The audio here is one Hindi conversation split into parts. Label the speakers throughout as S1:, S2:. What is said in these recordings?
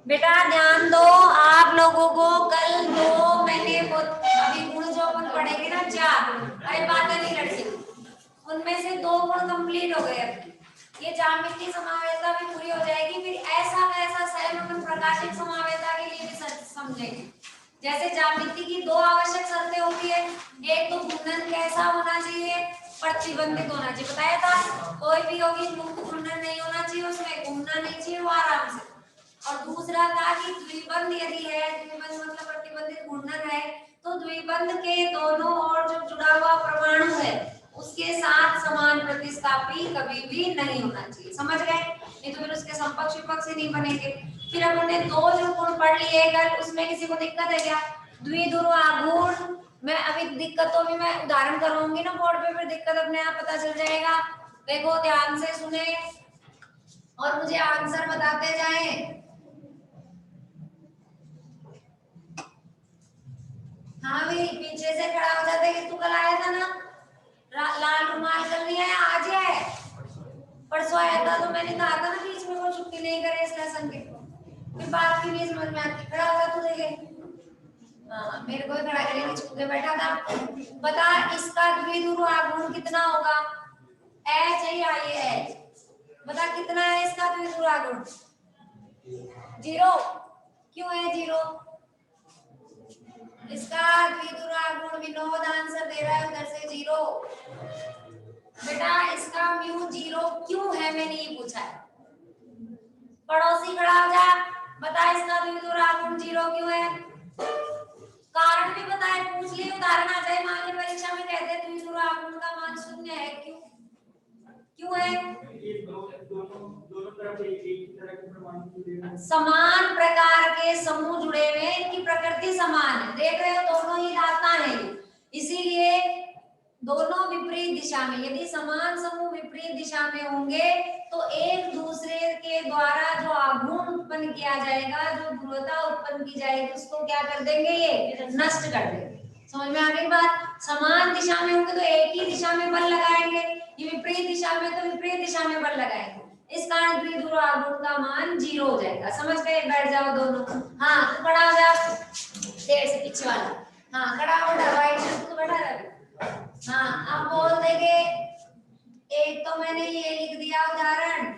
S1: बेटा ध्यान दो, आप लोगों को कल दो मैंने अभी गुण जो अपन पढ़ेंगे ना 4, अरे बात नहीं लड़के, उनमें से 2 गुण कंप्लीट हो गए। ये ज्यामितीय समावेशता भी पूरी हो जाएगी। फिर ऐसा वैसा सहम अपन प्रकाशिक समावेशता के लिए भी समझेंगे। जैसे ज्यामिति की 2 आवश्यक शर्तें होती है, एक तो घूर्णन कैसा होना चाहिए, प्रतिबंधित होना चाहिए, बताया था। कोई भी होगी मुक्त घूर्णन नहीं होना चाहिए, उसमें घूमना नहीं चाहिए वो आराम से। और दूसरा था कि द्विबंध यदि है, द्विबंध मतलब प्रतिबंधित घूर्णन है, तो द्विबंध के दोनों ओर जो जुड़ा हुआ परमाणु है उसके साथ समान प्रतिस्थापी कभी भी नहीं होना चाहिए। समझ गए? नहीं तो फिर उसके समकक्ष विपक्ष ही नहीं बनेंगे। फिर अब हमने 2 जो गुण पढ़ लिए कल, उसमें किसी को दिक्कत है क्या? द्विध्रुव आघूर्ण मैं अभी दिक्कतों भी मैं उदाहरण करवाऊंगी ना बोर्ड पे, फिर दिक्कत अपने आप पता चल जाएगा। देखो ध्यान से सुने और मुझे आंसर बताते जाएं। हाँ भाई पीछे से खड़ा हो जाते कि तू कल आया था ना, लाल रुमाल कल नहीं आया, आज है, परसों आया था, तो मैंने कहा था ना बीच में वो छुट्टी नहीं करे इस लेसन के। फिर बात की नहीं समझ में आती, खड़ा हो जा तू देखे। मेरे को खड़ा करके छुप के बैठा था। बता इसका द्विध्रुव आघूर्ण कितना होगा? एच है या ये एच? बता कितना है इसका द्विध्रुव आघूर्ण? 0। क्यों है 0? इसका द्विध्रुव आघूर्ण विनोद आंसर दे रहा है उधर से 0। बेटा इसका म्यू 0 क्यों है मैंने ये पूछा है। पड़ोसी खड़ा हो जा, बता इसका द्विध्रुव आघूर्ण 0 क्यों है? कारण भी बताए, पूछ लिए उदाहरण आ जाए, मान ली परीक्षा में कहते हैं द्विध्रुव आघूर्ण का मान 0 है, क्यों क्यों है? समान प्रकार के समूह जुड़े हुए, इनकी प्रकृति समान है, देख रहे हो दोनों ही दाता है, इसीलिए दोनों विपरीत दिशा में। यदि समान समूह विपरीत दिशा में होंगे तो एक दूसरे के द्वारा जो आघूर्ण उत्पन्न किया जाएगा, जो ध्रुवता उत्पन्न की जाएगी, उसको क्या कर देंगे? ये नष्ट कर देंगे। समझ में आ गई बात? समान दिशा में होंगे तो एक ही दिशा में बल लगाएंगे, ये विपरीत दिशा में तो विपरीत दिशा में बल लगाएंगे, इस कारण द्विध्रुव आघूर्ण का मान 0 हो जाएगा। समझ गए? बैठ जाओ दोनों। हाँ तू खड़ा हो जा, देर से पीछे वाला। हाँ खड़ा हो जा, राइट तू बैठा रह। हाँ अब बोल देंगे, एक तो मैंने ये लिख दिया उदाहरण,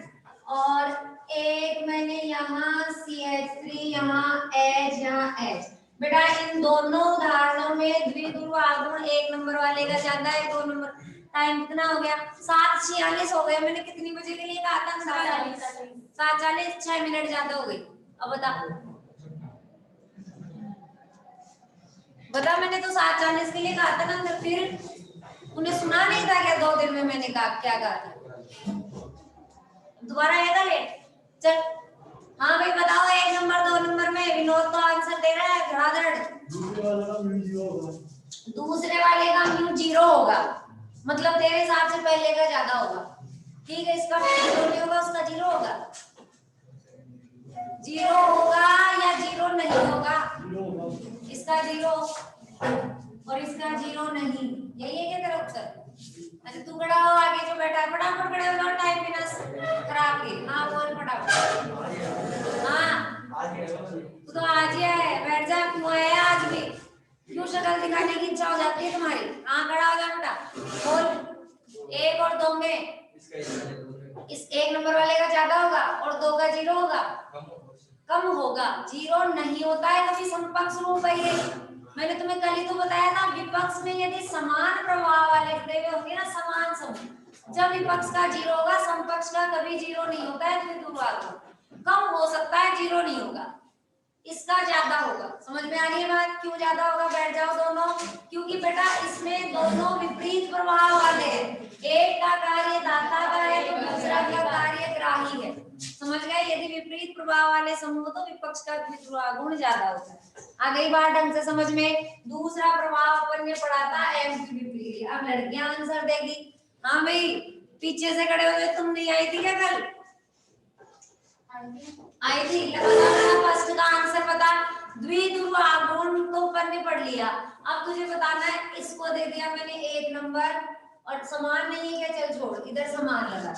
S1: और एक मैंने यहाँ CH3 यहाँ H यहाँ H। बेटा इन दोनों उदाहरणों में द्विध्रुव आघूर्ण 1 नंबर वाले का ज्यादा है, 2 नंबर। टाइम कितना हो गया? 7:46 हो गया। मैंने कितनी बजे के लिए कहा था? 7:40, 6 मिनट ज्यादा हो गई। अब बता मैंने तो 7:40 के लिए कहा था ना, फिर उन्हें सुना नहीं था क्या 2 दिन में मैंने कहा क्या कहा था? दोबारा आएगा ये? चल हाँ भाई बताओ, 1 नंबर 2 नंबर में विनोद तो आंसर दे रहा है धड़ाधड़। दूसरे वाले का म्यू 0 होगा, मतलब तेरे हिसाब से पहले का ज्यादा होगा। ठीक है, इसका 0 नहीं होगा, उसका 0 होगा। 0 होगा या 0 नहीं होगा? इसका 0 और इसका 0 नहीं, यही है क्या तेरा उत्तर? अच्छा तू खड़ा हो, आगे जो बैठा है फटाफट खड़े हो, टाइम बिना खराब के। हाँ बोल फटाफट। हाँ तू तो आज ही है, बैठ जा। क्यों है आज भी? क्यों शक्ल दिखाने की इच्छा हो जाती है तुम्हारी? हाँ खड़ा हो जा बेटा, बोल। 1 और 2 में इस 1 नंबर वाले का ज्यादा होगा और 2 का 0 होगा, कम होगा। 0 नहीं होता है कभी समकक्ष रूप है ये। मैंने तुम्हें कल ही तो बताया था, विपक्ष में यदि समान प्रवाह वाले जुड़े हुए होंगे ना, समान समूह, जब विपक्ष का 0 होगा, समकक्ष का कभी 0 नहीं होता है। द्विध्रुव आघूर्ण कम हो सकता है, 0 नहीं होगा, इसका ज्यादा होगा। समझ में आ रही है बात? क्यों ज्यादा होगा? बैठ जाओ दोनों, क्योंकि बेटा इसमें दोनों विपरीत प्रवाह वाले हैं, एक का कार्य दाता का है तो दूसरा का कार्य ग्राही है। समझ गए? यदि विपरीत प्रवाह वाले समूह तो विपक्ष का द्विध्रुव आघूर्ण ज्यादा होता है। आ गई बात ढंग से समझ में? दूसरा प्रवाह अपन ने पढ़ा था एम की विपरीत। अब लड़कियां आंसर देगी। हाँ भाई पीछे से खड़े हुए, तुम नहीं आई थी क्या कल? आई थी। फर्स्ट का आंसर बता। द्विध्रुव आघूर्ण तो अपन ने पढ़ लिया, अब तुझे बताना है, इसको दे दिया मैंने 1 नंबर और समान नहीं है क्या? चल छोड़, इधर समान लगा।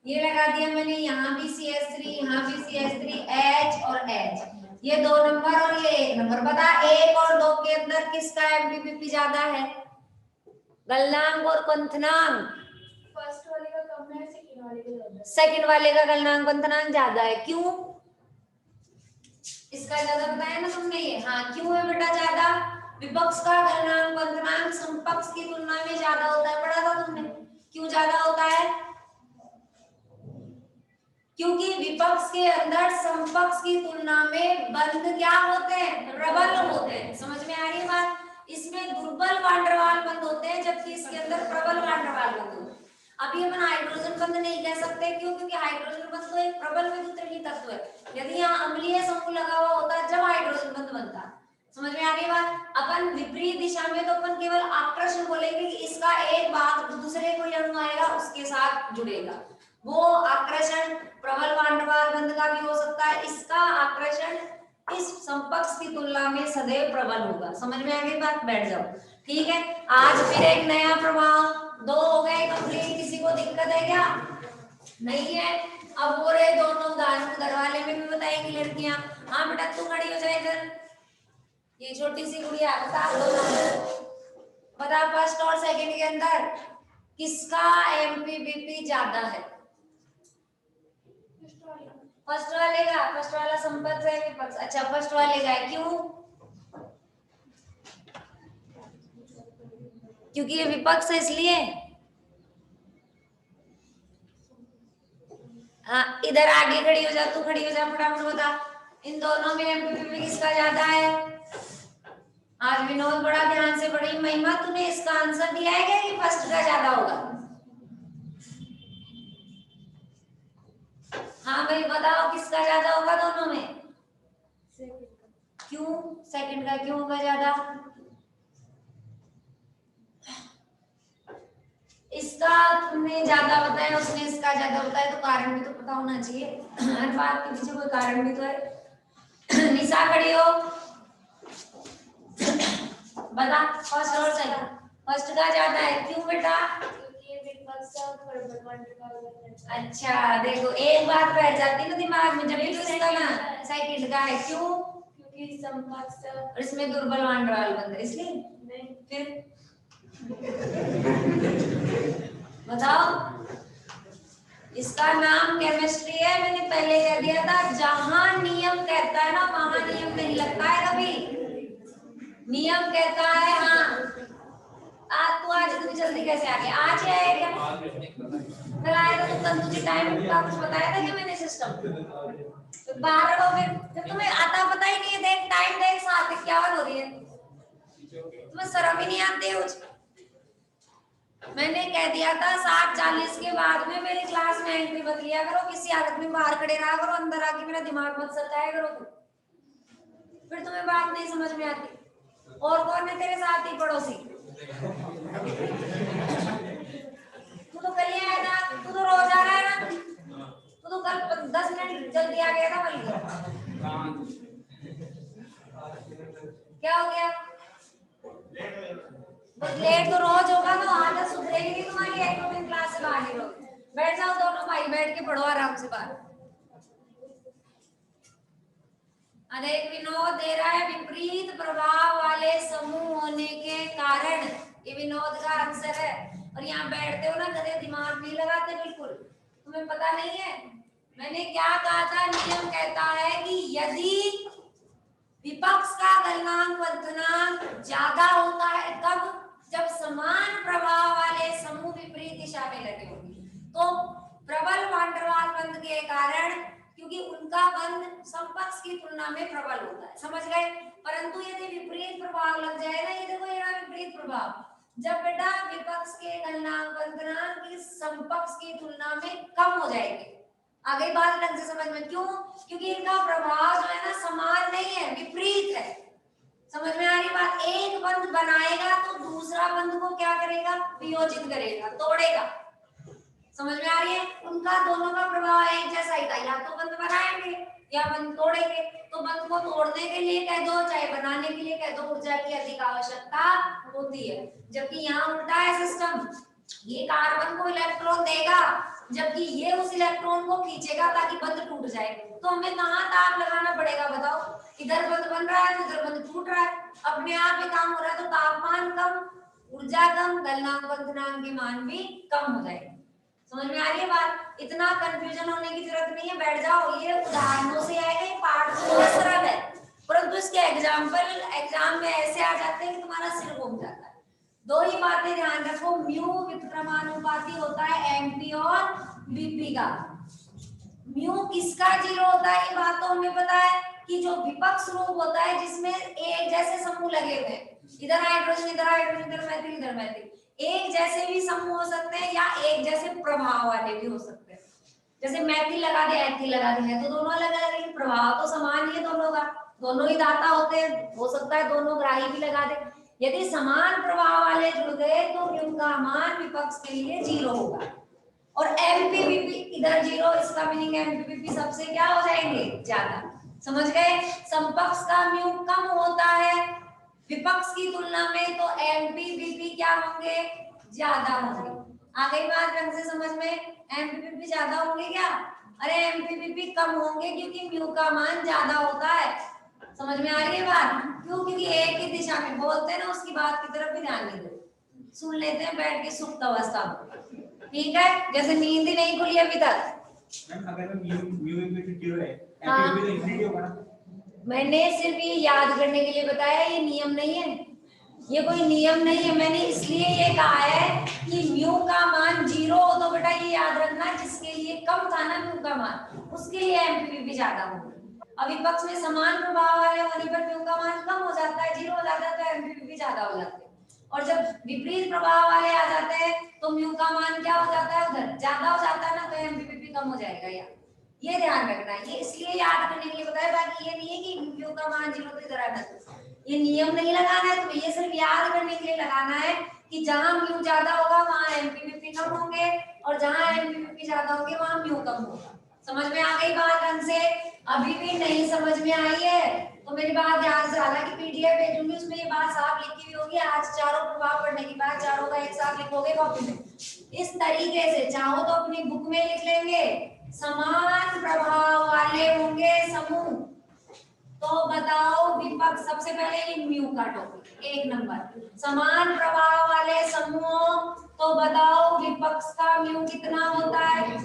S1: ये लगा दिया मैंने, यहाँ भी CH3, यहाँ भी CH3, H और H, ये 2 नंबर और ये 1 नंबर। बता 1 और 2 के अंदर किसका MPPP ज्यादा है? गलनांक और क्वथनांक।
S2: फर्स्ट वाले का कम है, सेकंड वाले का ज्यादा है।
S1: सेकंड वाले का गलनांक क्वथनांक ज्यादा है, क्यों? इसका ज्यादा बताया ना तुमने ये। हाँ, क्यों है बेटा ज्यादा? विपक्ष का गलनांक क्वथनांक समपक्ष की तुलना में ज्यादा होता है, पढ़ा था तुमने। क्यों ज्यादा होता है? क्योंकि विपक्ष के अंदर समपक्ष की तुलना में बंध क्या होते हैं? प्रबल होते हैं। समझ में आ रही है बात? इसमें दुर्बल वान डेर वाल्स बंध होते हैं, जबकि इसके अंदर प्रबल वान डेर वाल्स बंध होते हैं। अभी अपन हाइड्रोजन बंध नहीं कह सकते, क्यों? क्योंकि हाइड्रोजन बंध तो एक प्रबल विद्युतऋणी तत्व है। यदि यहाँ अम्लीय समूह लगा हुआ होता जब हाइड्रोजन बंध बनता। समझ में आ रही बात? अपन विपरीत दिशा में तो अपन केवल आकर्षण बोलेंगे कि इसका एक भाग दूसरे कोई अणु आएगा उसके साथ जुड़ेगा, वो आकर्षण प्रबल वान डेर वाल्स बंध का भी हो सकता है। इसका आकर्षण इस समपक्ष की तुलना में सदैव प्रबल होगा। समझ में आ गई बात? बैठ जाओ, ठीक है। आज फिर एक नया प्रभाव, 2 हो गए कंप्लीट। किसी को दिक्कत है क्या? नहीं है। अब वो रहे दोनों उदाहरण, घर वाले में भी बताएंगी लड़कियां। हाँ बेटा तू खड़ी हो जाए इधर, ये छोटी सी गुड़िया, बता दो, बता फर्स्ट और सेकंड के अंदर किसका MPPP ज्यादा है? फर्स्ट वाले का। फर्स्ट वाला संपर्क है विपक्ष। अच्छा, फर्स्ट वाले का है, क्यों? क्योंकि ये विपक्ष है इसलिए। हाँ, इधर आगे खड़ी हो जा, तू खड़ी हो जा, फटाफट बता इन दोनों में MPPP किसका ज्यादा है? आज विनोद बड़ा ध्यान से पढ़ी। महिमा तूने इसका आंसर दिया है क्या कि फर्स्ट का ज्यादा होगा? हाँ भाई बताओ किसका ज्यादा होगा दोनों में? क्यों? सेकंड का क्यों होगा ज्यादा? इसका तुमने ज्यादा बताया, उसने इसका ज्यादा बताया, तो कारण भी तो पता होना चाहिए। हर बात के पीछे कोई कारण भी तो है। निशा खड़ी हो, बता फर्स्ट और सेकंड। फर्स्ट का ज्यादा है, क्यों बेटा? अच्छा देखो, एक बात बैठ जाती है ना दिमाग में जब भी इसका ना सेकंड का है, क्यों?
S2: क्योंकि समपक्ष
S1: और इसमें दुर्बल वान डेर वाल्स बंध है इसलिए।
S2: नहीं,
S1: फिर बताओ। इसका नाम केमिस्ट्री है, मैंने पहले कह दिया था। जहां नियम कहता है ना वहां नियम नहीं लगता है कभी। नियम कहता है, हाँ आज तू आज इतनी जल्दी कैसे आ गया? आज ही आया क्या? कल आया था तो कल तुझे टाइम का कुछ बताया था कि मैंने सिस्टम तो बाहर हो, फिर तुम्हें आता पता ही नहीं है। देख टाइम देख, साथ क्या हो रही है, तुम्हें शर्म ही नहीं आती है कुछ। मैंने कह दिया था 7:40 के बाद में मेरी क्लास में एंट्री मत लिया करो, किसी हालत में बाहर खड़े रहा करो, अंदर आके मेरा दिमाग मत सताया करो तुम, फिर तुम्हें बात नहीं समझ में आती। और कौन है तेरे साथ ही पड़ोसी? तू तो कल ही आया था, तू तो रोज आ रहा है ना, तू तो कल 10 मिनट जल्दी आ गया था बल्कि। क्या हो गया? लेट तो रोज होगा, तो आदत सुधरेगी नहीं तुम्हारी। एक दो दिन क्लास से बाहर नहीं रहोगे। बैठ जाओ दोनों भाई, बैठ के पढ़ो आराम से बाहर। अनेक विनोद दे रहा है, विपरीत प्रभाव वाले समूह होने के कारण। ये विनोद का आंसर है। और यहाँ बैठते हो ना गधे, दिमाग नहीं लगाते बिल्कुल, तुम्हें पता नहीं है मैंने क्या कहा था। नियम कहता है कि यदि विपक्ष का गलनांक क्वथनांक ज्यादा होता है कब? जब समान प्रभाव वाले समूह विपरीत दिशा में लगे होंगे। तो प्रबल वान डेर वाल्स बंध के कारण, क्योंकि उनका बंध समपक्ष की तुलना में प्रबल होता है, समझ गए। परंतु यदि विपरीत प्रभाव लग जाए ना, ये देखो ये विपरीत प्रभाव, जब बेटा विपक्ष के गलनांक क्वथनांक की समपक्ष की तुलना में कम हो जाएंगे। आ गई बात ढंग से समझ में? क्यों? क्योंकि इनका प्रभाव जो है ना समान नहीं है, विपरीत है। समझ में आ रही बात? एक बंध बनाएगा तो दूसरा बंध को क्या करेगा? वियोजित करेगा, तोड़ेगा। समझ में आ रही है? उनका दोनों का प्रभाव एक जैसा ही था, या तो बंध बनाएंगे या बंध तोड़ेंगे। तो बंध को तोड़ने के लिए कह दो चाहे बनाने के लिए कह दो, ऊर्जा की अधिक आवश्यकता होती है। जबकि यहाँ उल्टा है सिस्टम, ये कार्बन को इलेक्ट्रॉन देगा जबकि ये उस इलेक्ट्रॉन को खींचेगा ताकि बंध टूट जाए। तो हमें कहाँ ताप लगाना पड़ेगा बताओ? इधर बंध बन रहा है, उधर बंध टूट रहा है, अपने आप ही काम हो रहा है। तो तापमान कम, ऊर्जा कम, गलनांक बंधनांक के मान भी कम हो जाएंगे। समझ में आ रही है बात? इतना कंफ्यूजन होने की जरूरत नहीं है, बैठ जाओ। ये उदाहरणों से आएगा, ये पाठ तो बहुत सरल है, परंतु इसके एग्जाम्पल एग्जाम में ऐसे आ जाते हैं कि तुम्हारा सिर घूम जाता है। दो ही बातें ध्यान रखो, म्यू व्युत्क्रमानुपाती होता है एमपी और बीपी का। म्यू किसका जीरो होता है ये बात तो हमें पता है कि जो विपक्ष रूप होता है जिसमें एक जैसे समूह लगे हुए हैं, इधर हाइड्रोजन इधर हाइड्रोजन इधर मैथिल इधर मैथिल, एक जैसे भी समूह हो सकते हैं या एक जैसे प्रभाव वाले भी हो सकते हैं। जैसे मैथिल लगा दिया एथिल लगा दिया तो दोनों अलग अलग, लेकिन प्रभाव तो समान ही है दोनों का, दोनों ही दाता होते हैं, हो सकता है दोनों ग्राही भी लगा दे। यदि समान प्रभाव वाले जुड़ गए तो उनका मान विपक्ष के लिए जीरो होगा। और एमपीवीपी इधर जीरो, इसका मीनिंग एमपीवीपी सबसे क्या हो जाएंगे? ज्यादा। समझ गए? समपक्ष का म्यू कम होता है विपक्ष की तुलना में, तो एमपीवीपी क्या होंगे? ज्यादा होंगे। आ गई बात ढंग से समझ में? एमपीवीपी ज्यादा होंगे क्या? अरे एमपीवीपी कम होंगे क्योंकि म्यू का मान ज्यादा होता है। समझ में आ रही है बात? क्यों? क्योंकि एक ही दिशा में बोलते हैं ना, उसकी बात की तरफ भी ध्यान नहीं देते, सुन लेते हैं बैठ के सुप्त अवस्था में। ठीक है, जैसे नींद ही नहीं खुली अभी तक।
S3: मैम अगर म्यू म्यू इनफिनिटी जीरो है,
S1: हाँ।
S3: एमपीवीपी तो इनफिनिटी होगा ना?
S1: मैंने सिर्फ ये याद करने के लिए बताया, ये नियम नहीं है, ये कोई नियम नहीं है। मैंने इसलिए ये कहा है कि म्यू का मान जीरो हो तो बेटा ये याद रखना, जिसके लिए कम था ना म्यू का मान, उसके लिए एमपीवीपी ज्यादा होगा। अब विपक्ष में समान प्रभाव वाले होने पर म्यू का मान कम हो जाता है, जीरो हो जाता है, तो एमपीवीपी ज्यादा हो जाता है। और जब विपरीत प्रभाव वाले आ जाते हैं तो म्यू का मान क्या हो जाता है? उधर ज्यादा हो जाता है ना, तो एमपीवीपी कम हो जाएगा। यार ये ध्यान रखना है, ये इसलिए याद करने के लिए बताया, बाकी ये नहीं है कि म्यू का मान जीरो तो इधर आना, ये नियम नहीं लगाना है, तो ये सिर्फ याद करने के लिए लगाना है कि जहां म्यू ज्यादा होगा वहां एमपीवीपी कम होंगे, और जहां एमपीवीपी ज्यादा होंगे वहां म्यू कम होगा। समझ में आ गई बात ढंग से? अभी भी नहीं समझ में आई है तो मेरी बात ध्यान से, हालांकि पीडीएफ भेजूंगी उसमें ये बात साफ लिखी हुई होगी, आज चारों प्रभाव पढ़ने के बाद चारों का एक साथ लिखोगे कॉपी में। इस तरीके से चाहो तो अपनी बुक में लिख लेंगे, समान प्रभाव वाले होंगे समूह, तो बताओ विपक्ष, सबसे पहले ये म्यू का टॉपिक 1 नंबर, समान प्रभाव वाले समूह, तो बताओ विपक्ष का म्यू कितना होता है?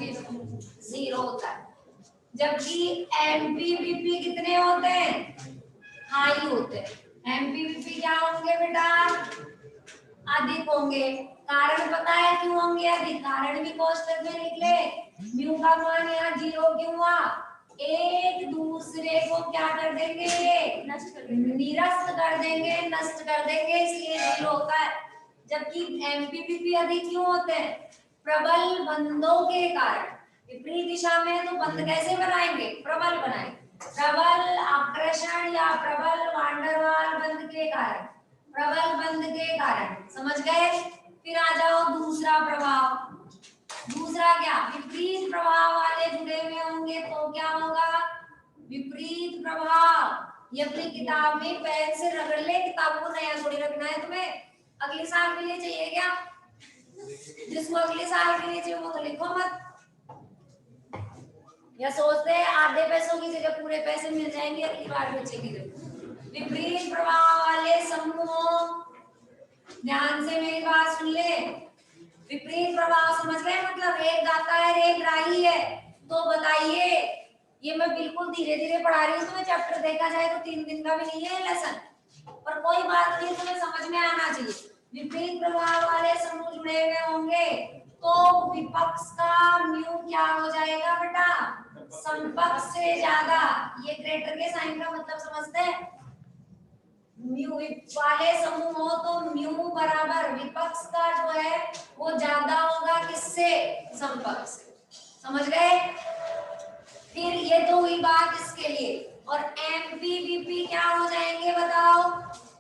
S1: 0 होता है। जबकि एमपीवीपी कितने होते हैं? हाई होते हैं। एमपीवीपी क्या होंगे बेटा? अधिक होंगे। कारण पता है क्यों होंगे अधिक? कारण भी कोष्टक में लिख ले। म्यू का मान यहाँ 0 क्यों हुआ? एक दूसरे को क्या कर देंगे?
S2: नष्ट कर देंगे।
S1: निरस्त कर देंगे, नष्ट कर देंगे, इसलिए 0 होता है। जबकि एमपीवीपी अधिक क्यों होते हैं? प्रबल बंधों के कारण। विपरीत दिशा में तो बंध कैसे बनाएंगे? प्रबल बनाएंगे। प्रबल आकर्षण या प्रबल वांडरवाल बंध के कारण, प्रबल बंध के कारण। समझ गए? फिर आ जाओ दूसरा प्रभाव। दूसरा क्या? विपरीत प्रभाव वाले जुड़े हुए होंगे तो क्या होगा? विपरीत प्रभाव। ये अपनी किताब में पेन से रगड़ ले, किताब को नया थोड़ी रखना है तुम्हें, अगले साल के लिए चाहिए क्या? जिसको अगले साल के लिए चाहिए वो तो लिखो मत, या सोचते हैं आधे पैसों की जगह पूरे पैसे मिल जाएंगे अगली बार बच्चे की जगह। विपरीत प्रभाव वाले समूह, ध्यान से मेरी बात सुन ले। विपरीत प्रभाव समझ गए? मतलब एक दाता है एक ग्राही है, तो बताइए, ये मैं बिल्कुल धीरे धीरे पढ़ा रही हूँ, तुम्हें चैप्टर देखा जाए तो 3 दिन का भी नहीं है लेसन, पर कोई बात नहीं, तुम्हें समझ में आना चाहिए। विपरीत प्रभाव वाले समूह जुड़े हुए होंगे तो विपक्ष का म्यू क्या हो जाएगा बेटा? समपक्ष से ज्यादा। ये ग्रेटर के साइन का मतलब समझते हैं? म्यू वाले समूह हो तो म्यू बराबर विपक्ष का जो है वो ज्यादा होगा, किससे? समपक्ष से। समझ गए? फिर ये तो हुई बात इसके लिए। और एमपीवीपी क्या हो जाएंगे बताओ?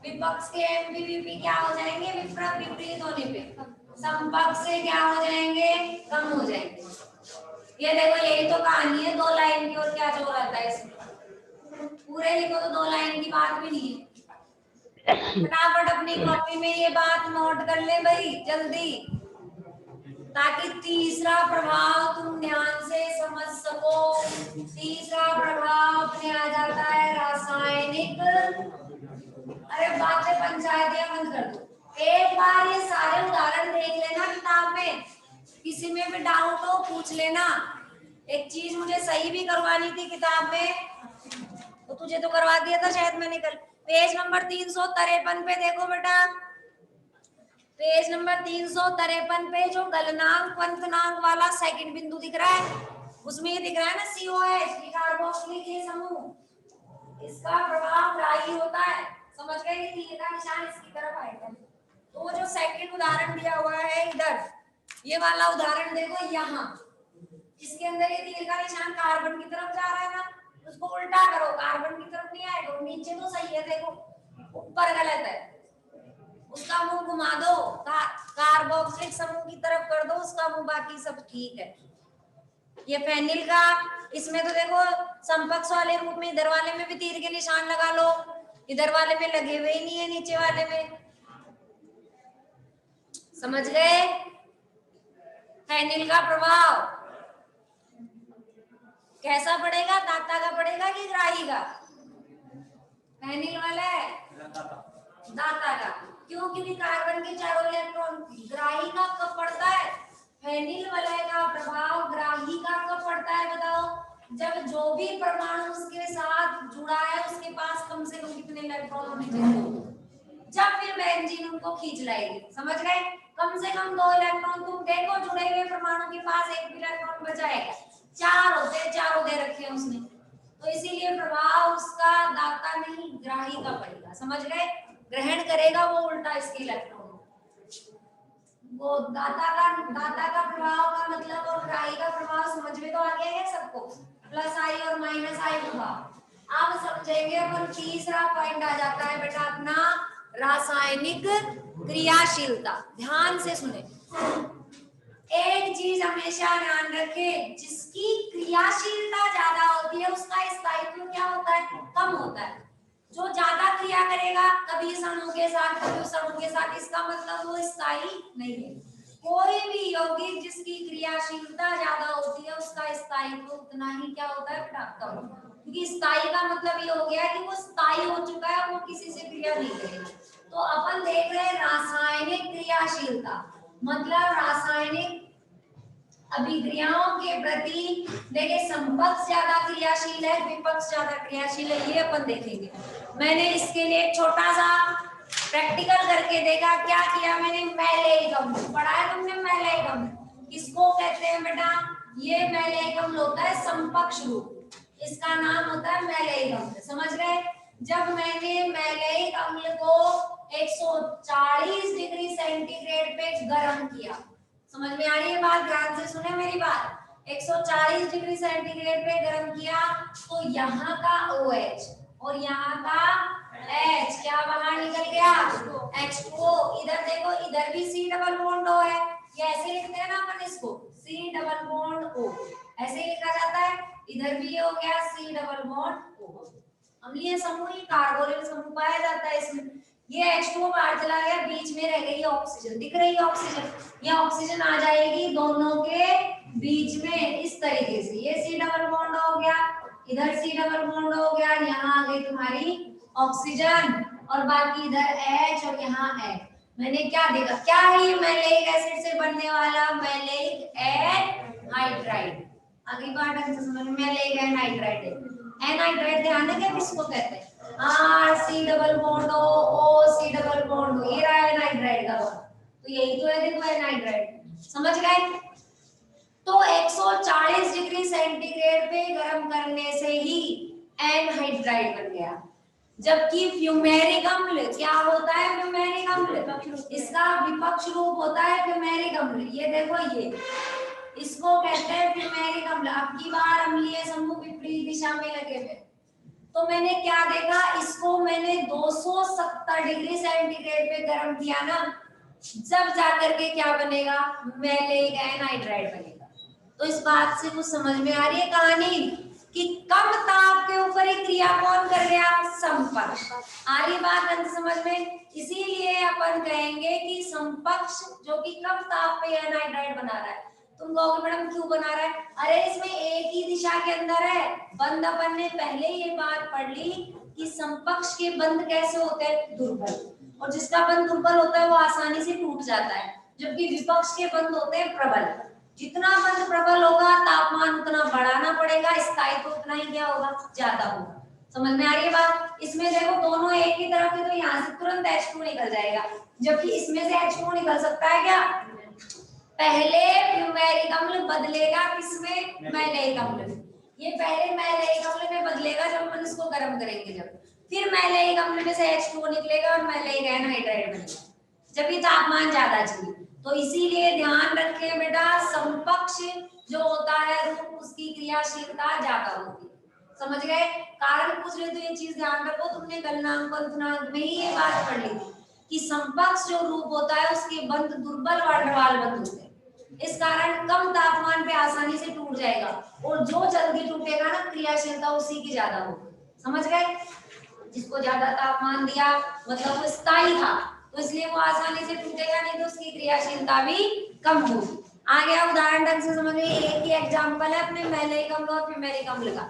S1: विपक्ष के एमपीवीपी क्या हो जाएंगे? विपरीत होने पे समपक्ष से क्या हो जाएंगे? कम हो जाएंगे। ये देखो यही तो कहानी है 2 लाइन की, और क्या जो रहता है इसमें? पूरे लिखो तो 2 लाइन की बात भी नहीं है। फटाफट अपनी कॉपी में ये बात नोट कर ले भाई, जल्दी। ताकि तीसरा प्रभाव तुम ध्यान से समझ सको। तीसरा प्रभाव अपने आ जाता है रासायनिक। अरे बातें पंचायतियां बंद कर दो। एक बार ये सारे उदाहरण देख लेना किताब में, किसी में भी डाउट हो पूछ लेना। एक चीज मुझे सही भी करवानी थी किताब में, तो तुझे तो करवा दिया था शायद मैंने कल। पेज नंबर 353 पे देखो बेटा, पेज नंबर 353 पे जो गलनांक क्वंथनांक वाला सेकंड बिंदु दिख रहा है, उसमें ये दिख रहा है ना COH कार्बोक्सिलिक समूह, इसका प्रभाव ग्राही होता है। समझ गए? ये तीर का निशान इसकी तरफ आएगा। तो वो जो सेकंड उदाहरण दिया हुआ है इधर, ये वाला उदाहरण देखो यहाँ, इसके अंदर ये तीर का निशान कार्बन की तरफ जा रहा है ना, उसको उल्टा करो, कार्बन की तरफ नहीं आएगा। नीचे तो सही है, देखो ऊपर गलत है, उसका मुंह घुमा दो, कार्बोक्सिलिक समूह की तरफ कर दो उसका मुंह, बाकी सब ठीक है। ये फेनिल का, इसमें तो देखो समपक्ष वाले रूप में इधर वाले में भी तीर के निशान लगा लो, इधर वाले में लगे हुए ही नहीं है, नीचे वाले में। समझ गए? फेनिल का प्रभाव कैसा पड़ेगा, दाता का पड़ेगा कि ग्राही का? फेनिल वाला है दाता का। क्यों? क्योंकि कार्बन के चारों इलेक्ट्रॉन ग्राही का कब पड़ता है? फेनिल वलय का प्रभाव ग्राही का कब पड़ता है बताओ? जब जो भी परमाणु उसके साथ जुड़ा है उसके पास कम से कम कितने इलेक्ट्रॉन होने चाहिए, जब फिर बेंजीन उनको खींच लाएगी। समझ गए? कम से कम 2 इलेक्ट्रॉन। तुम देखो जुड़े हुए परमाणु के पास एक भी इलेक्ट्रॉन बचा है क्या? 4 होते, 4 दे रखे हैं उसने, तो इसीलिए प्रभाव उसका दाता नहीं ग्राही का पड़ेगा। समझ गए? ग्रहण करेगा वो उल्टा इसके इलेक्ट्रॉन। वो दाता का प्रभाव का मतलब और ग्राही का प्रभाव समझ में तो आ गया है सबको, प्लस आई और माइनस आई प्रभाव। अब समझेंगे अपन, तीसरा पॉइंट आ जाता है बेटा अपना रासायनिक क्रियाशीलता। ध्यान से सुने, एक चीज हमेशा ध्यान रखें, जिसकी क्रियाशीलता ज्यादा होती है उसका स्थायित्व क्या होता है? कम होता है। जो ज्यादा क्रिया करेगा कभी इस अणु के साथ कभी उस अणु के साथ, इसका मतलब वो स्थायी नहीं है। कोई भी यौगिक जिसकी क्रियाशीलता ज्यादा होती है उसका स्थायित्व उतना ही क्या होता है बेटा? कम। क्योंकि स्थायी का मतलब ये हो गया कि वो स्थायी हो चुका है, वो किसी से क्रिया नहीं करेगा। तो अपन देख रहे हैं रासायनिक क्रियाशीलता, मतलब रासायनिक अभिक्रियाओं के प्रति देखिए संपक्ष ज्यादा क्रियाशील है, विपक्ष ज्यादा क्रियाशील है, ये अपन देखेंगे। मैंने इसके लिए एक छोटा सा प्रैक्टिकल करके देखा। क्या किया मैंने? मैलेइक पढ़ा है तुमने? मैलेइक किसको कहते हैं बेटा? ये मैलेइक होता है समपक्ष रूप, इसका नाम होता है मैलेइक। समझ गए? जब मैंने मैलेइक अम्ल को 140 डिग्री सेंटीग्रेड पे गर्म किया, समझ में आ रही है बात? ध्यान से सुने मेरी बात। 140 डिग्री सेंटीग्रेड पे गर्म किया तो यहाँ का OH और यहाँ का H क्या बाहर निकल गया? H2O। इधर देखो, इधर भी C डबल बॉन्ड O है, ये ऐसे लिखते हैं ना अपन इसको, C डबल बॉन्ड O ऐसे लिखा जाता है। इधर भी ये हो गया C डबल बॉन्ड O। अम्लीय समूह ही कार्बोनिल समूह पाया जाता है इसमें। ये H2O बाहर चला गया, बीच में रह गई ऑक्सीजन, दिख रही है ऑक्सीजन, ये ऑक्सीजन आ जाएगी दोनों के बीच में इस तरीके से। ये C डबल बॉन्ड हो गया, इधर C डबल बॉन्ड हो गया, यहाँ आ गई तुम्हारी ऑक्सीजन और बाकी इधर H और यहाँ H। मैंने क्या देखा, क्या है ये मैलेइक एसिड से बनने वाला मैलेइक एनहाइड्राइड। अगली बार ढंग से समझ, मैलेइक एनहाइड्राइड है। एनहाइड्राइड ध्यान देंगे किसको कहते हैं? C double bond O C double bond O, ये रहा एनहाइड्राइड का बॉन्ड, तो यही तो है देखो एनहाइड्राइड। समझ गए? तो 140 डिग्री सेंटीग्रेड पे गर्म करने से ही एनहाइड्राइड बन गया। जबकि फ्यूमेरिक अम्ल क्या होता है? फ्यूमेरिक अम्ल इसका विपक्ष रूप होता है फ्यूमेरिक अम्ल। ये देखो, ये इसको कहते हैं फ्यूमेरिक अम्ल। अब की बार अम्लीय समूह विपरीत दिशा में लगे हुए, तो मैंने क्या देखा, इसको मैंने 270 डिग्री सेंटीग्रेड पे गर्म किया ना, जब जाकर के क्या बनेगा? मैलेइक एनहाइड्राइड बनेगा। तो इस बात से कुछ समझ में आ रही है कहानी? कि कम ताप के ऊपर ही क्रिया कौन कर गया, समपक्ष। आ रही बात अंत समझ में। इसीलिए अपन कहेंगे कि समपक्ष जो कि कम ताप पे एनहाइड्राइड बना रहा है। तुम कहोगे मैडम क्यों बना रहा है, अरे इसमें एक ही दिशा के अंदर है बंद। अपन ने पहले ये बात पढ़ ली कि समपक्ष के बंध कैसे होते हैं, दुर्बल, और जिसका बंध दुर्बल होता है वो आसानी से टूट जाता है, जबकि विपक्ष के बंध होते हैं प्रबल। जितना बंध प्रबल होगा तापमान उतना बढ़ाना पड़ेगा, स्थायित्व तो उतना ही क्या होगा, ज्यादा होगा। समझ में आ रही है बात। इसमें देखो दोनों एक ही तरफ के, तो यहाँ से तुरंत H2 निकल जाएगा, जबकि इसमें से H2 निकल सकता है क्या, पहले फ्यूमेरिक अम्ल बदलेगा किसमें, मैलेइक अम्ल में। ये पहले मैलेइक अम्ल में बदलेगा जब हम इसको गर्म करेंगे, जब फिर मैलेइक अम्ल में से H2 निकलेगा और मैलेइक एनहाइड्राइड बनेगा, जब ये तापमान ज्यादा चाहिए। तो इसीलिए ध्यान रखें बेटा, समपक्ष जो होता है रूप उसकी क्रियाशीलता ज्यादा होती है। समझ गए, कारण पूछ रहे तो ये चीज ध्यान रखो। तुमने गलनांक और गुणांक में ही ये बात पढ़ ली थी कि समपक्ष जो रूप होता है उसके बंध दुर्बल वाल्डरवाल बंध होते हैं। इस कारण कम तापमान पे आसानी से टूट जाएगा, और जो जल्दी टूटेगा ना क्रियाशीलता उसी की ज्यादा होगी। समझ गए, जिसको ज्यादा तापमान दिया मतलब वो स्थायी था, तो इसलिए वो आसानी से टूटेगा, नहीं तो उसकी क्रियाशीलता भी कम होगी। आ गया उदाहरण ढंग से समझ में। एक ही एग्जांपल है अपने मैलेइक अम्ल और फ्यूमेरिक अम्ल का।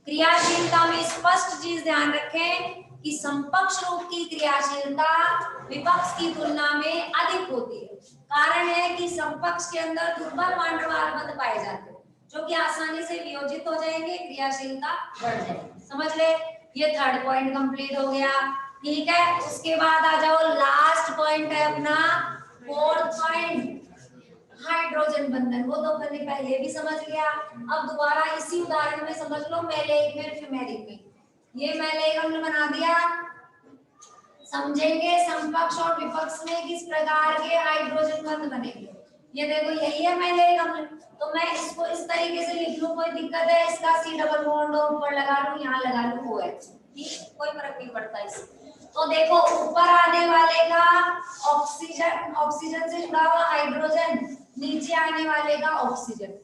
S1: क्रियाशीलता में स्पष्ट चीज ध्यान रखें कि समपक्ष रूप की क्रियाशीलता विपक्ष की तुलना में अधिक होती है। कारण है कि समपक्ष के अंदर दुर्बल वान वाल बंध पाए जाते हैं, जो कि आसानी से वियोजित हो जाएंगे, क्रियाशीलता बढ़ जाएगी। समझ ले, ये थर्ड पॉइंट कंप्लीट हो गया। ठीक है, उसके बाद आ जाओ लास्ट पॉइंट है अपना फोर्थ पॉइंट, हाइड्रोजन बंधन। वो तो मैंने पहले भी समझ लिया, अब दोबारा इसी उदाहरण में समझ लो, मैलेइक में फ्यूमेरिक में। ये मैलेइक अम्ल बना दिया, समझेंगे समपक्ष और विपक्ष में किस प्रकार के हाइड्रोजन बंध बनेंगे। ये देखो यही है मैलेइक अम्ल, तो मैं इसको इस तरीके से लिख लूं, कोई दिक्कत है, इसका C डबल बॉन्ड ऊपर लगा लूं, यहाँ लगा लूं OH, ठीक, कोई फर्क नहीं पड़ता इससे। तो देखो ऊपर आने वाले का ऑक्सीजन, ऑक्सीजन से जुड़ा हुआ हाइड्रोजन, नीचे आने वाले का ऑक्सीजन,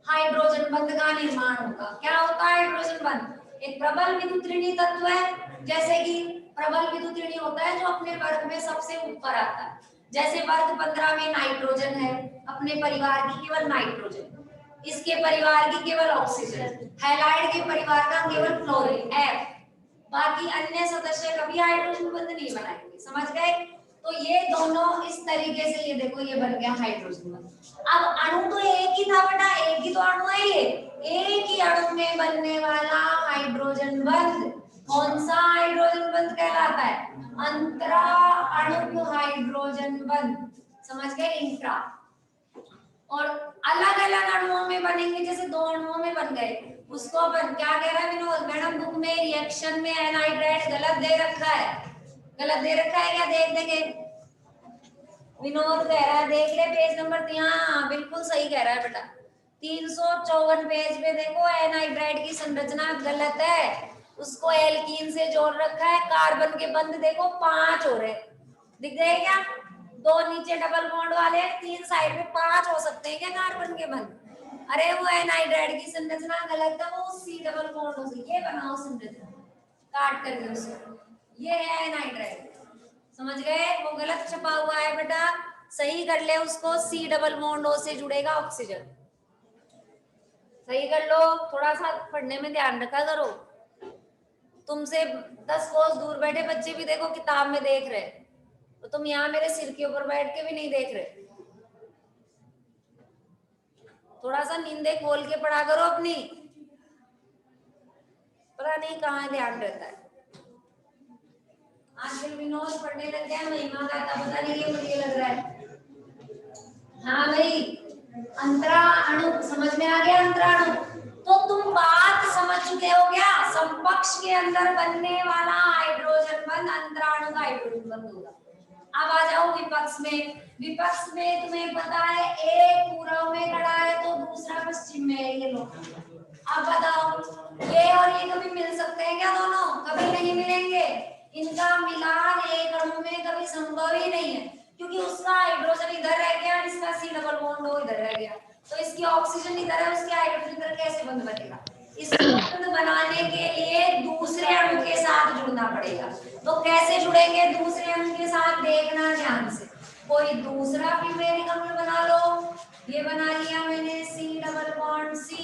S1: हाइड्रोजन बंध का निर्माण होगा। क्या होता है हाइड्रोजन बंध, एक प्रबल विद्युत ऋणी तत्व है। जैसे कि प्रबल विद्युत ऋणी होता है जो अपने वर्ग में सबसे ऊपर आता है, जैसे वर्ग 15 में नाइट्रोजन है, अपने परिवार की केवल नाइट्रोजन, इसके परिवार की केवल ऑक्सीजन, हैलाइड के परिवार का केवल फ्लोरीन F, बाकी अन्य सदस्य कभी हाइड्रोजन बंध नहीं बनाएंगे। समझ गए, तो ये दोनों इस तरीके से, ये देखो ये बन गया हाइड्रोजन बंध। अब अणु तो एक ही था बेटा, एक ही तो अणु है, ये एक ही अणु में बनने वाला हाइड्रोजन बंध कौन सा हाइड्रोजन बंध कहलाता है, अंतरा अणु हाइड्रोजन बंध। समझ गए, इंट्रा। और अलग अलग अणुओं में बनेंगे, जैसे दो अणुओं में बन गए, उसको अपन क्या कह रहा है विनोद मैडम, बुक में रिएक्शन में एनहाइड्राइड गलत दे रखा है, गलत दे रखा है क्या, देख देखे विनोद कह रहा है, देख ले पेज नंबर, हाँ बिल्कुल सही कह रहा है बेटा, 354 पेज पे देखो एनहाइड्राइड की संरचना गलत है, उसको एल्कीन से जोड़ रखा है, कार्बन के बंध देखो 5 हो रहे, दिख रहे क्या, 2 नीचे डबल बॉन्ड वाले, 3 साइड में 5 हो सकते हैं क्या कार्बन के बंध। अरे वो एनहाइड्राइड की संरचना गलत है, वो C डबल बॉन्ड से ये बनाओ संरचना काट करके उसको, ये है एनहाइड्राइड। समझ गए, वो गलत छपा हुआ है बेटा, सही कर ले उसको, C डबल बॉन्ड O से जुड़ेगा ऑक्सीजन, सही कर लो, थोड़ा सा पढ़ने में ध्यान रखा करो। तुमसे 10 कोस दूर बैठे बच्चे भी देखो किताब में देख रहे, तो तुम यहाँ मेरे सिर के ऊपर बैठ के भी नहीं देख रहे। थोड़ा सा नींदे खोल के पढ़ा करो अपनी, पता नहीं कहाँ ध्यान रहता है। आजकल विनोद पढ़ने लग गया, महिमा का था पता नहीं, ये मुझे लग रहा है। हाँ भाई, अंतरा अणु समझ में आ गया, अंतरा अणु तो तुम बात समझ चुके हो क्या, समपक्ष के अंदर बनने वाला हाइड्रोजन बंध अंतरा अणु का हाइड्रोजन बंध होगा। अब आ जाओ विपक्ष में, विपक्ष में तुम्हें पता है एक पूर्व में खड़ा है तो दूसरा पश्चिम में है, ये लो। अब बताओ ये और ये कभी मिल सकते हैं क्या, दोनों कभी नहीं मिलेंगे, इनका मिलान एक अणु में कभी संभव ही नहीं है, क्योंकि उसका हाइड्रोजन इधर रह गया, इसका C डबल बॉन्ड O इधर रह गया, तो इसकी ऑक्सीजन इधर है, उसकी हाइड्रोजन इधर, कैसे बंध बनेगा। इसको बंद बनाने के लिए दूसरे अणु के साथ जुड़ना पड़ेगा। तो कैसे जुड़ेंगे दूसरे अणु के साथ, देखना ध्यान से। कोई दूसरा फ्यूमेरिक अम्ल बना लो, ये बना लिया मैंने C डबल बॉन्ड C,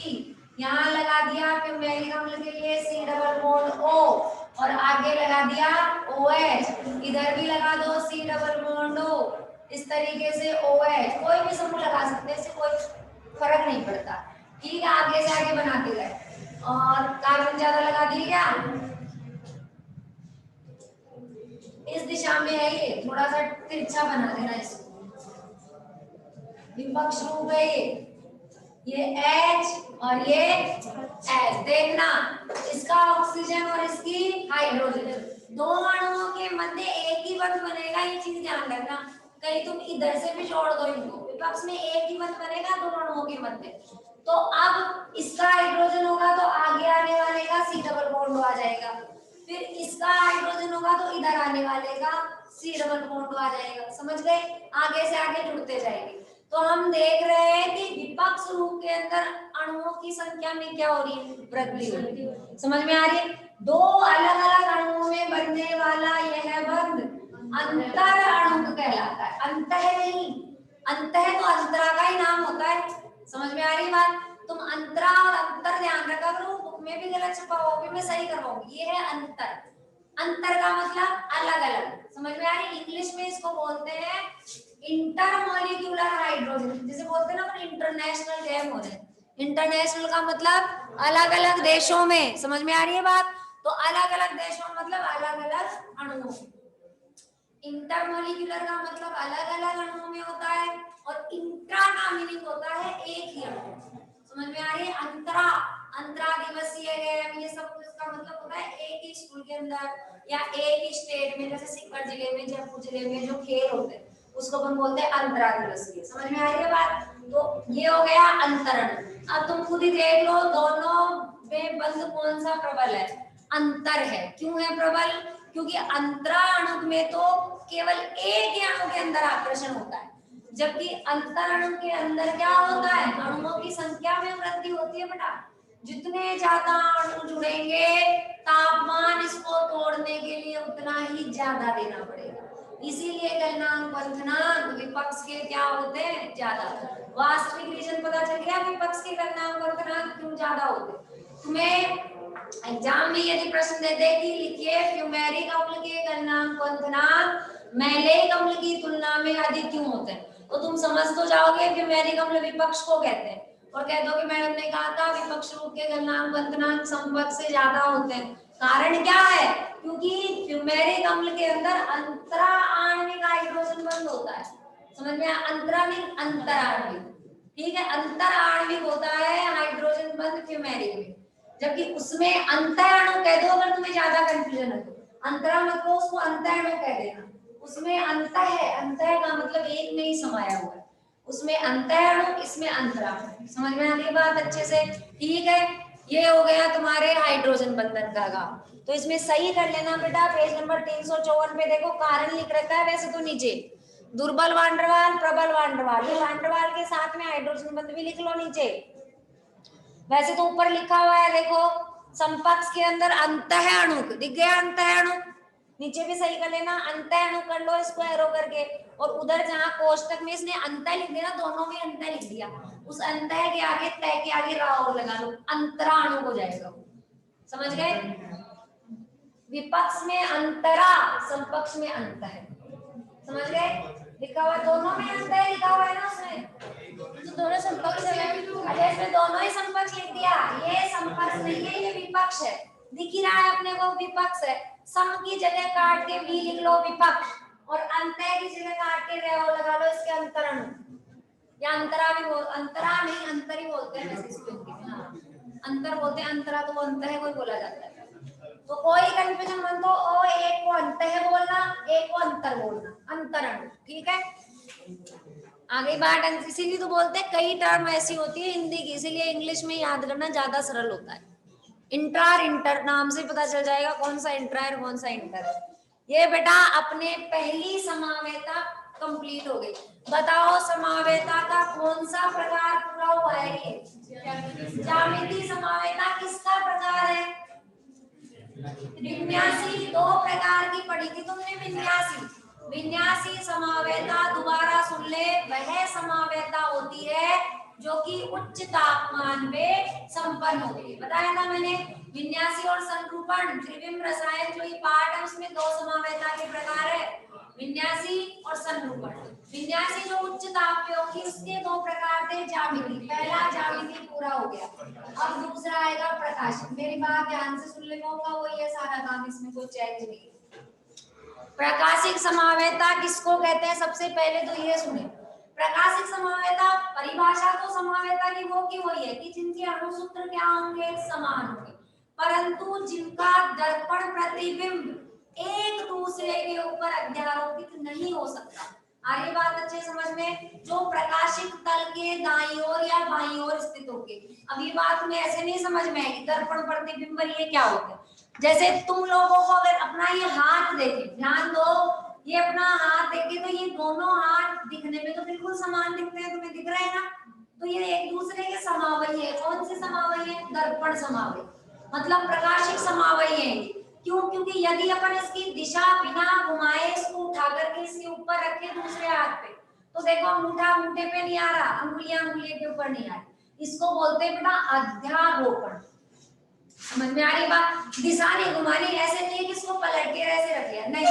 S1: यहाँ लगा दिया फ्यूमेरिक अम्ल के लिए C डबल बॉन्ड O, और आगे लगा दिया OH, इधर भी लगा दो C डबल बॉन्ड O, इस तरीके से OH, कोई भी समूह लगा सकते हैं, इससे कोई फर्क नहीं पड़ता। ठीक है, आगे से आगे बनाते गए। और कार्बन ज्यादा लगा दिए क्या, इस दिशा में है, ये थोड़ा सा तिरछा बना देना इसको, विपक्ष रूप है ये H और ये H। देखना इसका ऑक्सीजन और इसकी हाइड्रोजन, दो अणुओं के मध्य एक ही बंध बनेगा, ये चीज ध्यान रखना। कहीं तुम इधर से भी जोड़ दो इनको, विपक्ष में एक ही बंध बनेगा दो अणुओं के मध्य। तो अब इसका हाइड्रोजन होगा तो आगे आने वाले का C डबल बॉन्ड आ जाएगा, फिर इसका हाइड्रोजन होगा तो इधर आने वाले का C डबल बॉन्ड आ जाएगा। समझ गए, आगे से आगे जुड़ते जाएंगे। तो हम देख रहे हैं कि विपक्ष रूप के अंदर अणुओं की संख्या में क्या हो रही है, वृद्धि हो रही है। समझ में आ रही है, दो अलग अलग अणुओं में बनने वाला यह बंध अंतर अणु कहलाता है, अंतः नहीं, अंतः तो अंतरा का ही नाम होता है। समझ में आ रही बात, तुम अंतरा और अंतर ध्यान रखा करो, बुक में भी गलत छपा हो भी मैं सही करवाऊंगी। ये है अंतर, अंतर का मतलब अलग अलग। समझ में आ रही, इंग्लिश में इसको बोलते हैं इंटरमॉलिक्यूलर हाइड्रोजन, जिसे बोलते हैं ना अपन इंटरनेशनल डैम हो रहे हैं। इंटरनेशनल का मतलब अलग अलग देशों में, समझ में आ रही है बात, तो अलग अलग देशों मतलब अलग अलग अणुओं। इंटरमॉलिक्यूलर का मतलब अलग अलग अणुओं में होता है, और इंट्रा का मीनिंग होता है एक ही अणु। समझ में आ रही है, अंतरा, अंतरा दिवसीय गेम, ये सब कुछ का मतलब होता है एक ही स्कूल के अंदर या एक ही स्टेट में, जैसे सीकर जिले में, जयपुर जिले में जो खेल होते हैं उसको अपन बोलते हैं अंतरा दिवसीय। समझ में आ रही है बात, तो ये हो गया अंतरण। अब तुम खुद ही देख लो दोनों में बंध कौन सा प्रबल है, अंतर है। क्यों है प्रबल, क्योंकि अंतरा अणु में तो केवल एक ही अणु के अंदर आकर्षण होता है, जबकि अंतर अणु के अंदर क्या होता है, अणुओं की संख्या में वृद्धि होती है बेटा। जितने ज्यादा अणु जुड़ेंगे तापमान इसको तोड़ने के लिए उतना ही ज्यादा देना पड़ेगा, इसीलिए गलनांक बंधनांक विपक्ष के क्या होते हैं, ज्यादा। वास्तविक रीजन पता चल गया विपक्ष के गलनांक बंधनांक क्यों ज्यादा होते। तुम्हें एग्जाम में यदि प्रश्न देते कि लिखिए फ्यूमेरिक अम्ल के गलनांक बंधनांक मैलेइक अम्ल की तुलना में अधिक क्यों होते हैं, तो तुम समझ तो जाओगे फ्यूमेरिक अम्ल विपक्ष को कहते हैं, और कह दो कि मैडम ने कहा था विपक्ष रूप के गलनांक बंधनांक संपर्क से ज्यादा होते हैं। कारण क्या है, क्योंकि फ्यूमेरिक अम्ल के अंदर अंतरा आणविक हाइड्रोजन बंध होता है। समझ में, अंतरा नहीं अंतर आणविक, ठीक है, अंतर आणविक होता है हाइड्रोजन बंध फ्यूमेरिक में, जबकि उसमें अंतर अणु कह दो अगर तुम्हें ज्यादा कंफ्यूजन है तो, अंतरा मत लो उसको अंतर अणु कह देना। उसमें अंतर है, अंतर का मतलब एक में ही समाया हुआ है, उसमें अंतर अणु इसमें अंतरा। समझ में आ गई बात अच्छे से, ठीक है। ये हो गया तुम्हारे हाइड्रोजन बंधन का काम, तो इसमें सही कर लेना बेटा। पेज नंबर 354 पे देखो कारण लिख रखा है वैसे तो नीचे, दुर्बल वांडरवाल प्रबल वांडरवाल, ये वांडरवाल के साथ में हाइड्रोजन बंध भी लिख लो नीचे। वैसे तो ऊपर लिखा हुआ है देखो, समपक्ष के अंदर अंतः अणु, दिख गया अंतः अणु, नीचे भी सही कर लेना अंतः अणु कर लो इसको एरो करके, और उधर जहां कोष्टक में इसने अंतः लिख दिया, दोनों में अंतः लिख दिया, उस अंतः के आगे तय के आगे राव लगा लो, अंतरा अणु हो जाएगा। समझ गए, विपक्ष में अंतरा, समपक्ष में अंतः, समझ गए, लिखा हुआ दोनों में अंतः लिखा हुआ है ना उसमें, तो दोनों समपक्ष है। अच्छा इसमें दोनों ही समपक्ष लिख दिया, ये समपक्ष नहीं है ये विपक्ष है, दिख ही रहा है अपने को विपक्ष है। सम की जगह काट के भी लिख लो विपक्ष, और अंतः की जगह काट के रेव लगा लो इसके अंतरण, या अंतरा भी बोल, अंतरा नहीं अंतर ही बोलते हैं वैसे इसको, हाँ अंतर बोलते हैं, अंतरा तो अंतः को ही बोला जाता है। तो कोई कंफ्यूजन मत हो, ओ एक को अंतः बोलना एक को अंतर बोलना, अंतरण, ठीक है। आगे बात, इसीलिए तो बोलते हैं कई टर्म ऐसी होती है हिंदी की, इसीलिए इंग्लिश में याद करना ज्यादा सरल होता है। इंट्रार इंटर नाम से पता चल जाएगा कौन सा इंट्रा है कौन सा इंटर है। ये बेटा अपने पहली समावेता कंप्लीट हो गई। बताओ समावेता का कौन सा प्रकार पूरा हुआ है? ये ज्यामिति समावेता किसका प्रकार है? विन्यासी। दो प्रकार की पढ़ी थी तुमने विन्यासी। विन्यासी समावेता दोबारा सुन ले, वह समावेता होती है जो कि उच्च तापमान पे संपन्न होती है। बताया था मैंने, विन्यासी और संरूपण त्रिविम रसायन जो ये पार्ट है उसमें दो समावेता के प्रकार है, विन्यासी और संरूपण। विन्यासी जो उच्च ताप पे होगी उसके दो प्रकार थे, ज्यामिति। पहला ज्यामिति पूरा हो गया, अब दूसरा आएगा प्रकाशिक। मेरी बात ध्यान से सुन ले, मौका वही है सारा काम, इसमें कोई चेंज नहीं। प्रकाशिक समावेता किसको कहते हैं? सबसे पहले तो ये सुने, प्रकाशिक समावेता परिभाषा तो समावेता की वो की वही है कि जिनके अणुसूत्र क्या होंगे? समान होंगे, परंतु जिनका दर्पण प्रतिबिंब एक दूसरे के ऊपर अध्यारोपित नहीं हो सकता। आगे बात अच्छे समझ में? जो प्रकाशिक तल के दाईं ओर या बाईं ओर स्थित होंगे। अब ये बात में ऐसे नहीं समझ में आएगी दर्पण प्रतिबिंब ये क्या होता है। जैसे तुम लोगों को अगर अपना ये हाथ देखे, ध्यान दो, ये अपना हाथ देखे तो ये दोनों हाथ दिखने में तो बिल्कुल समान दिखते हैं, तुम्हें दिख रहा है ना? तो ये एक दूसरे के समावयी है। कौन से समावयी है? दर्पण समावयी, मतलब प्रकाशिक समावयी है। क्यों? क्योंकि यदि अपन इसकी दिशा बिना घुमाए इसको उठा करके इसके ऊपर रखे दूसरे हाथ पे, तो देखो अंगूठा अंगूठे पे नहीं आ रहा, अंगुलियां अंगुलियों के ऊपर नहीं आ रही, इसको बोलते हैं बेटा अध्यारोपण। समझ में आ रही बात? दिशा नहीं घुमानी, ऐसे नहीं कि इसको पलट के ऐसे रख लिया, नहीं,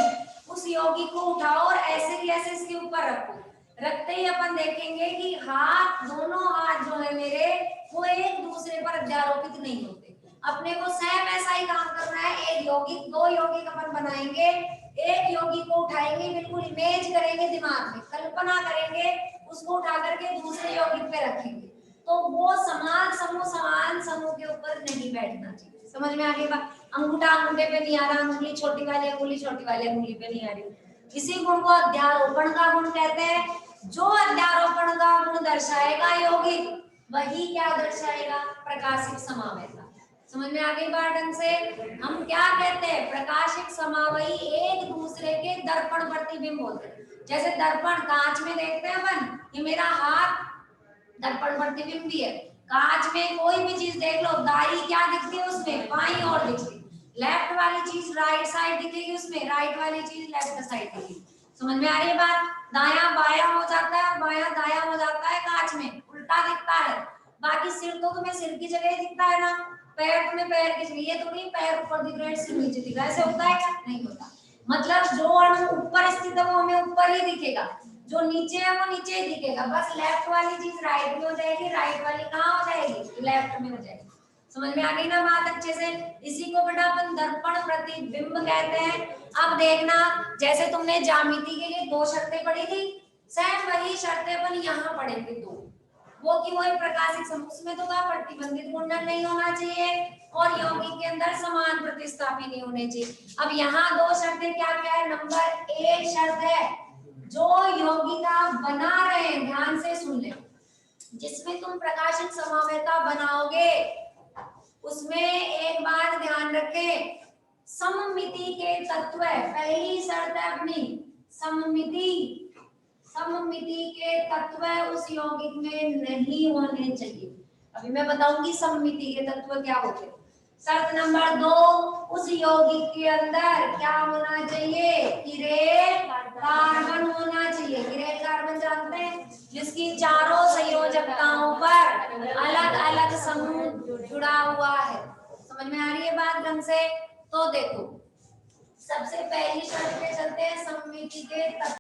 S1: उस यौगिक को उठाओ और ऐसे ही ऐसे इसके ऊपर रखो। रखते ही अपन देखेंगे कि हाथ, दोनों हाथ जो है मेरे, वो एक दूसरे पर अध्यारोपित नहीं होते। अपने को सेम ऐसा ही काम करना है। एक यौगिक, दो यौगिक अपन बनाएंगे, एक यौगिक को उठाएंगे, बिल्कुल इमेज करेंगे, दिमाग में कल्पना करेंगे, उसको उठा करके दूसरे यौगिक पे रखेंगे, तो वो समान समूह के ऊपर नहीं बैठना चाहिए। समझ में आ गई बात? अंगूठा अंगूठे पे नहीं आ रहा, अंगुली छोटी वाली अंगुली पे नहीं आ रही। इसी गुण को अध्यारोपण का गुण कहते हैं। जो अध्यारोपण का गुण दर्शाएगा यौगिक, वही क्या दर्शाएगा? प्रकाशिक समावेता। समझ में आ गई बात ढंग से? हम क्या कहते हैं? प्रकाशिक समावयी एक दूसरे के दर्पण प्रतिबिंब होते हैं। जैसे दर्पण कांच में देखते हैं अपन, ये मेरा हाथ दर्पण प्रतिबिंब भी है। कांच में कोई भी चीज देख लो, दाई क्या दिखती है उसमें? बाईं ओर दिखती है। लेफ्ट वाली चीज राइट साइड दिखेगी उसमें, राइट वाली चीज लेफ्ट साइड दिखेगी। समझ में आ रही है बात? दायां बायां हो जाता है, बायां दायां हो जाता है, कांच में उल्टा दिखता है। बाकी सिर तो तुम्हें सिर की जगह दिखता है ना, पैर तुम्हें पैर की जगह, ये तो नहीं पैर ऊपर दिख रहा है सिर नीचे दिख रहा है, ऐसे होता है क्या? नहीं होता। मतलब जो अणु ऊपर स्थित है वो हमें ऊपर ही दिखेगा, जो नीचे है वो नीचे ही दिखेगा। बस लेफ्ट वाली चीज राइट में हो जाएगी, राइट वाली कहाँ हो जाएगी? लेफ्ट में हो जाएगी। समझ में आ गई ना बात अच्छे से? इसी को बेटा अपन दर्पण प्रतिबिंब कहते हैं। अब देखना, जैसे तुमने ज्यामिति के लिए दो शर्तें पढ़ी थी, सेम वही शर्तें अपन यहाँ पढ़ेंगे दो, वो की वही प्रकाशिक समूह। उसमें तो क्या? प्रतिबंधित गुणन नहीं होना चाहिए और यौगिक के अंदर समान प्रतिस्थापी नहीं होने चाहिए। अब यहाँ दो शर्तें क्या क्या है? नंबर एक शर्त है, जो यौगिक आप बना रहे हैं, ध्यान से सुन ले, जिसमें तुम प्रकाशिक समावेता बनाओगे उसमें एक बात ध्यान रखें, सममिति के तत्व। पहली शर्त है अपनी सममिति के तत्व उस यौगिक में नहीं होने चाहिए। अभी मैं बताऊंगी सममिति के तत्व क्या होते हैं। शर्त नंबर 2, उस यौगिक के अंदर क्या होना चाहिए? किरेट कार्बन होना चाहिए। किरेट कार्बन जानते हैं? जिसकी चारों संयोजकताओं पर अलग अलग समूह जुड़ा हुआ है। समझ में आ रही है बात ढंग से? तो देखो, सबसे पहली शर्त पे चलते हैं, सममिति के तत्व